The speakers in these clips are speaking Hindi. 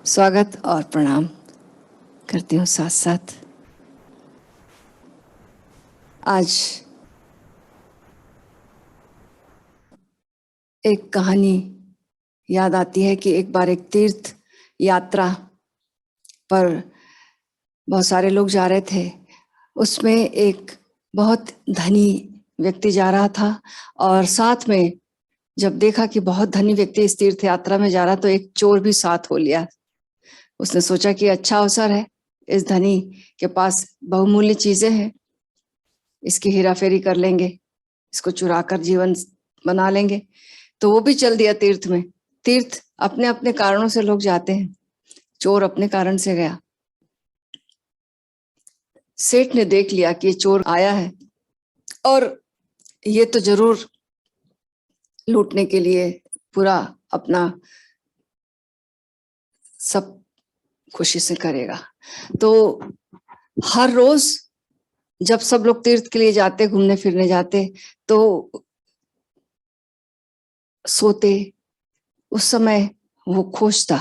स्वागत और प्रणाम करती हूँ साथ साथ। आज एक कहानी याद आती है कि एक बार एक तीर्थ यात्रा पर बहुत सारे लोग जा रहे थे। उसमें एक बहुत धनी व्यक्ति जा रहा था और साथ में जब देखा कि बहुत धनी व्यक्ति इस तीर्थ यात्रा में जा रहा तो एक चोर भी साथ हो लिया। उसने सोचा कि अच्छा अवसर है, इस धनी के पास बहुमूल्य चीजें हैं, इसकी हेराफेरी कर लेंगे, इसको चुरा कर जीवन बना लेंगे। तो वो भी चल दिया तीर्थ में। तीर्थ अपने अपने कारणों से लोग जाते हैं, चोर अपने कारण से गया। सेठ ने देख लिया कि ये चोर आया है और ये तो जरूर लूटने के लिए पूरा अपना सब खुशी से करेगा। तो हर रोज जब सब लोग तीर्थ के लिए जाते, घूमने फिरने जाते, तो सोते उस समय वो खोजता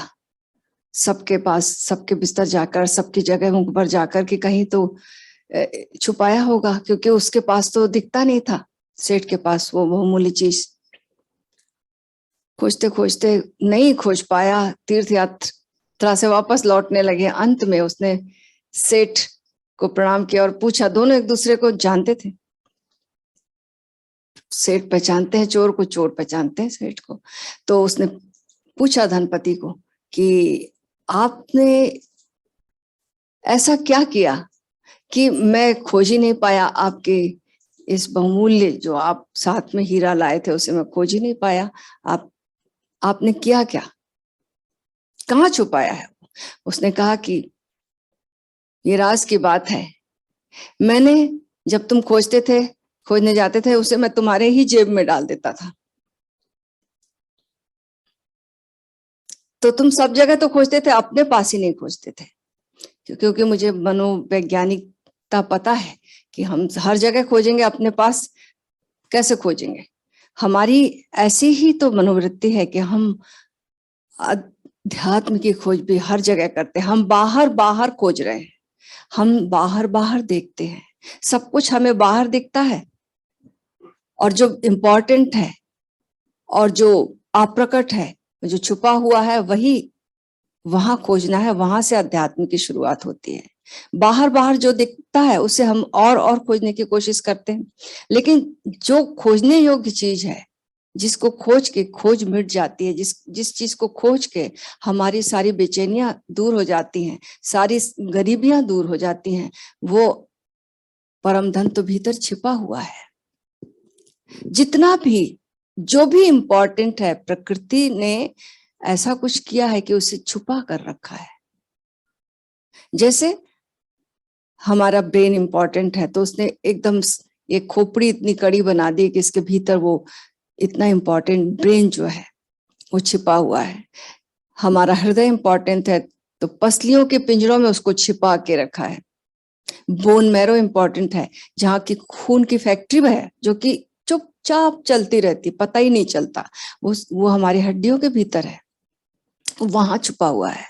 सबके पास, सबके बिस्तर जाकर, सबकी जगह पर जाकर कि कहीं तो छुपाया होगा, क्योंकि उसके पास तो दिखता नहीं था सेठ के पास वो बहुमूल्य चीज। खोजते खोजते नहीं खोज पाया, तीर्थ यात्रा से वापस लौटने लगे। अंत में उसने सेठ को प्रणाम किया और पूछा, दोनों एक दूसरे को जानते थे, सेठ पहचानते हैं चोर को, चोर पहचानते हैं सेठ को। तो उसने पूछा धनपति को कि आपने ऐसा क्या किया कि मैं खोज ही नहीं पाया आपके इस बहुमूल्य, जो आप साथ में हीरा लाए थे उसे मैं खोज ही नहीं पाया। आपने किया क्या, कहाँ छुपाया है? उसने कहा कि ये राज की बात है, मैंने जब तुम खोजते थे, खोजने जाते थे, उसे मैं तुम्हारे ही जेब में डाल देता था। तो तुम सब जगह तो खोजते थे, अपने पास ही नहीं खोजते थे, क्योंकि मुझे मनोवैज्ञानिकता पता है कि हम हर जगह खोजेंगे, अपने पास कैसे खोजेंगे। हमारी ऐसी ही तो मनोवृत्ति है कि हम अध्यात्म की खोज भी हर जगह करते हैं। हम बाहर बाहर खोज रहे हैं, हम बाहर बाहर देखते हैं, सब कुछ हमें बाहर दिखता है, और जो इम्पोर्टेंट है और जो अप्रकट है, जो छुपा हुआ है, वही वहां खोजना है। वहां से अध्यात्म की शुरुआत होती है। बाहर बाहर जो दिखता है उसे हम और खोजने की कोशिश करते हैं, लेकिन जो खोजने योग्य चीज है, जिसको खोज के खोज मिट जाती है, जिस चीज को खोज के हमारी सारी बेचैनियां दूर हो जाती हैं, सारी गरीबियां दूर हो जाती हैं, वो परम धन तो भीतर छिपा हुआ है। जितना भी जो भी इम्पोर्टेंट है, प्रकृति ने ऐसा कुछ किया है कि उसे छुपा कर रखा है। जैसे हमारा ब्रेन इंपॉर्टेंट है, तो उसने एकदम ये खोपड़ी इतनी कड़ी बना दी कि इसके भीतर वो इतना इंपॉर्टेंट ब्रेन जो है वो छिपा हुआ है। हमारा हृदय इंपॉर्टेंट है, तो पसलियों के पिंजरों में उसको छिपा के रखा है। बोन मैरो इंपॉर्टेंट है, जहाँ की खून की फैक्ट्री है, जो कि चुपचाप चलती रहती, पता ही नहीं चलता, वो हमारी हड्डियों के भीतर है, वहां छुपा हुआ है।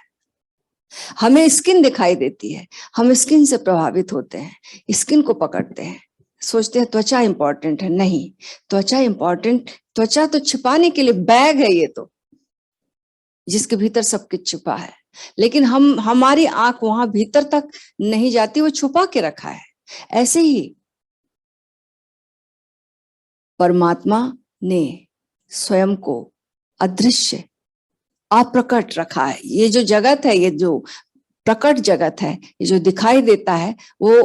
हमें स्किन दिखाई देती है, हम स्किन से प्रभावित होते हैं, स्किन को पकड़ते हैं, सोचते हैं त्वचा इंपॉर्टेंट है। नहीं, त्वचा इंपॉर्टेंट, त्वचा तो छिपाने के लिए बैग है ये तो, जिसके भीतर सब कुछ छुपा है, लेकिन हमारी आंख वहां भीतर तक नहीं जाती, वो छुपा के रखा है। ऐसे ही परमात्मा ने स्वयं को अदृश्य, अप्रकट रखा है। ये जो जगत है, ये जो प्रकट जगत है, ये जो दिखाई देता है, वो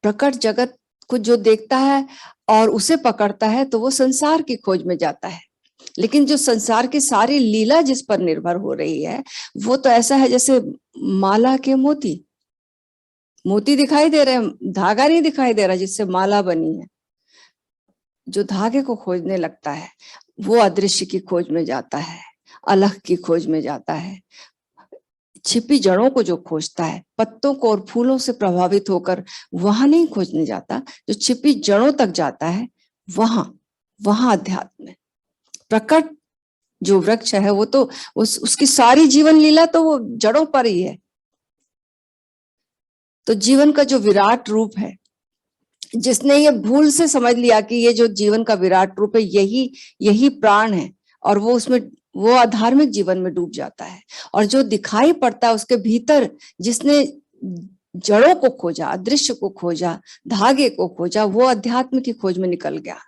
प्रकट जगत को जो देखता है और उसे पकड़ता है, तो वो संसार की खोज में जाता है। लेकिन जो संसार की सारी लीला जिस पर निर्भर हो रही है, वो तो ऐसा है जैसे माला के मोती, मोती दिखाई दे रहे हैं, धागा नहीं दिखाई दे रहा जिससे माला बनी है। जो धागे को खोजने लगता है वो अदृश्य की खोज में जाता है, अलग की खोज में जाता है। छिपी जड़ों को जो खोजता है, पत्तों को और फूलों से प्रभावित होकर वहां नहीं खोजने जाता, जो छिपी जड़ों तक जाता है, वहां वहां अध्यात्म है। प्रकट जो वृक्ष है वो तो उसकी सारी जीवन लीला तो वो जड़ों पर ही है। तो जीवन का जो विराट रूप है, जिसने ये भूल से समझ लिया कि ये जो जीवन का विराट रूप है यही यही प्राण है, और वो उसमें वो अधार्मिक जीवन में डूब जाता है। और जो दिखाई पड़ता है उसके भीतर, जिसने जड़ों को खोजा, अदृश्य को खोजा, धागे को खोजा, वो अध्यात्म की खोज में निकल गया।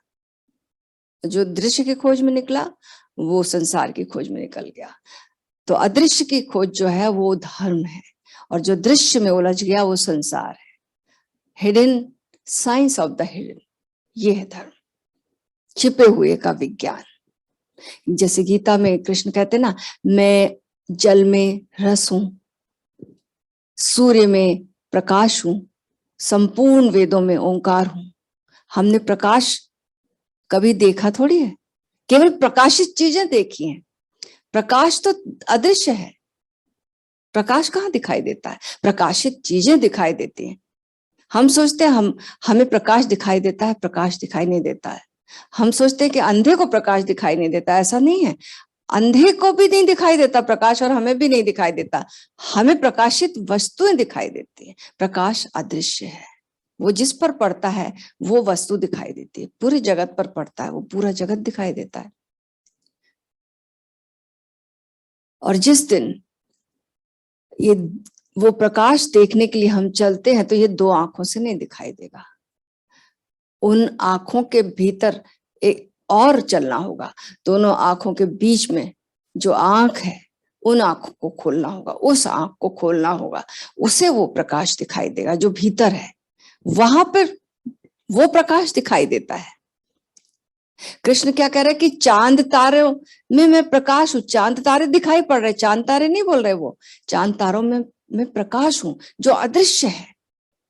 जो दृश्य की खोज में निकला वो संसार की खोज में निकल गया। तो अदृश्य की खोज जो है वो धर्म है, और जो दृश्य में उलझ गया वो संसार है। Hidden science of the hidden, ये है धर्म, छिपे हुए का विज्ञान। जैसे गीता में कृष्ण कहते ना, मैं जल में रस हूं, सूर्य में प्रकाश हूं, संपूर्ण वेदों में ओंकार हूं। हमने प्रकाश कभी देखा थोड़ी है, केवल प्रकाशित चीजें देखी हैं। प्रकाश तो अदृश्य है, प्रकाश कहाँ दिखाई देता है? प्रकाशित चीजें दिखाई देती हैं। हम सोचते हैं हमें प्रकाश दिखाई देता है, प्रकाश दिखाई नहीं देता है। हम सोचते हैं कि अंधे को प्रकाश दिखाई नहीं देता, ऐसा नहीं है। अंधे को भी नहीं दिखाई देता प्रकाश, और हमें भी नहीं दिखाई देता। हमें प्रकाशित वस्तुएं दिखाई देती है। प्रकाश अदृश्य है, वो जिस पर पड़ता है वो वस्तु दिखाई देती है। पूरे जगत पर पड़ता है, वो पूरा जगत दिखाई देता है। और जिस दिन ये वो प्रकाश देखने के लिए हम चलते हैं तो ये दो आंखों से नहीं दिखाई देगा। उन आंखों के भीतर एक और चलना होगा। दोनों आंखों के बीच में जो आंख है, उन आंखों को खोलना होगा, उस आंख को खोलना होगा, उसे वो प्रकाश दिखाई देगा जो भीतर है। वहां पर वो प्रकाश दिखाई देता है। कृष्ण क्या कह रहे हैं कि चांद तारों में मैं प्रकाश हूं। चांद तारे दिखाई पड़ रहे, चांद तारे नहीं बोल रहे, वो चांद तारों में मैं प्रकाश हूं जो अदृश्य है,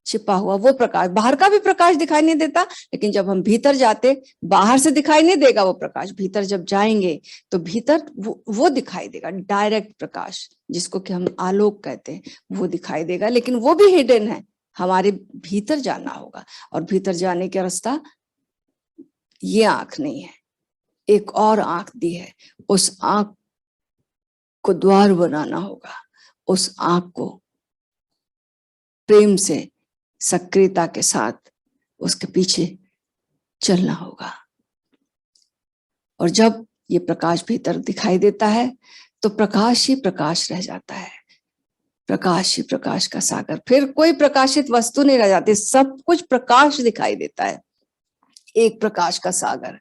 छिपा हुआ वो प्रकाश। बाहर का भी प्रकाश दिखाई नहीं देता, लेकिन जब हम भीतर जाते, बाहर से दिखाई नहीं देगा वो प्रकाश। भीतर जब जाएंगे तो भीतर वो दिखाई देगा, डायरेक्ट प्रकाश, जिसको कि हम आलोक कहते हैं, वो दिखाई देगा। लेकिन वो भी हिडन है, हमारे भीतर जाना होगा। और भीतर जाने का रास्ता ये आंख नहीं है, एक और आंख दी है। उस आंख को द्वार बनाना होगा, उस आंख को प्रेम से, सक्रियता के साथ उसके पीछे चलना होगा। और जब ये प्रकाश भीतर दिखाई देता है तो प्रकाश ही प्रकाश रह जाता है, प्रकाश ही प्रकाश का सागर। फिर कोई प्रकाशित वस्तु नहीं रह जाती, सब कुछ प्रकाश दिखाई देता है, एक प्रकाश का सागर।